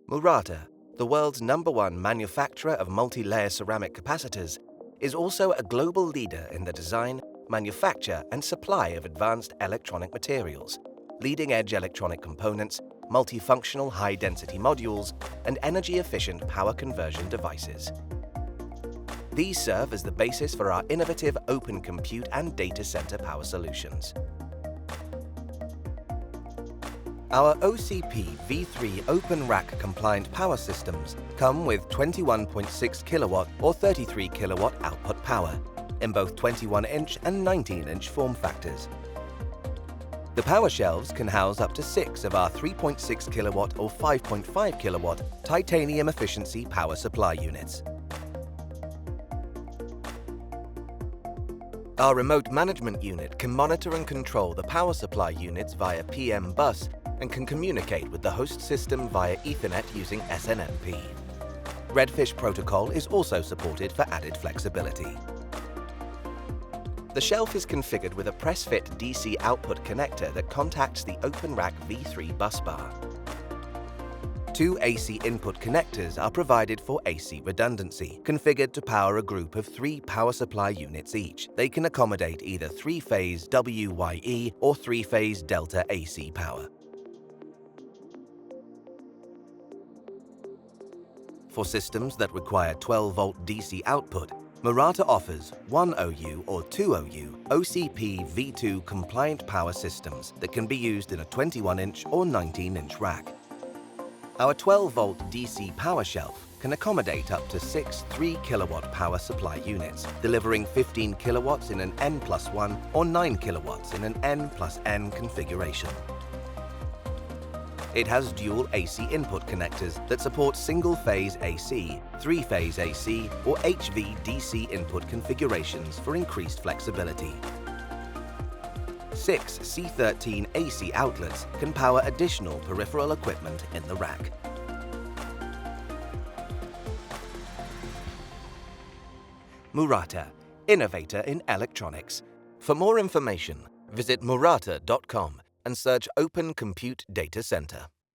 Murata, the world's #1 manufacturer of multi-layer ceramic capacitors, is also a global leader in the design, manufacture and supply of advanced electronic materials, leading-edge electronic components, multifunctional high-density modules, and energy-efficient power conversion devices. These serve as the basis for our innovative open compute and data center power solutions. Our OCP-V3 Open Rack compliant power systems come with 21.6 kilowatt or 33 kilowatt output power in both 21-inch and 19-inch form factors. The power shelves can house up to 6 of our 3.6 kilowatt or 5.5 kilowatt titanium efficiency power supply units. Our remote management unit can monitor and control the power supply units via PM bus and can communicate with the host system via Ethernet using SNMP. RedFish protocol is also supported for added flexibility. The shelf is configured with a press-fit DC output connector that contacts the OpenRack V3 busbar. 2 AC input connectors are provided for AC redundancy, configured to power a group of 3 power supply units each. They can accommodate either 3-phase WYE or 3-phase Delta AC power. For systems that require 12-volt DC output, Murata offers 1OU or 2OU OCP V2 compliant power systems that can be used in a 21-inch or 19-inch rack. Our 12-volt DC power shelf can accommodate up to 6 3-kilowatt power supply units, delivering 15 kilowatts in an N+1 or 9 kilowatts in an N+N configuration. It has dual AC input connectors that support single-phase AC, 3-phase AC, or HVDC input configurations for increased flexibility. 6 C13 AC outlets can power additional peripheral equipment in the rack. Murata, innovator in electronics. For more information, visit murata.com and search Open Compute Data Center.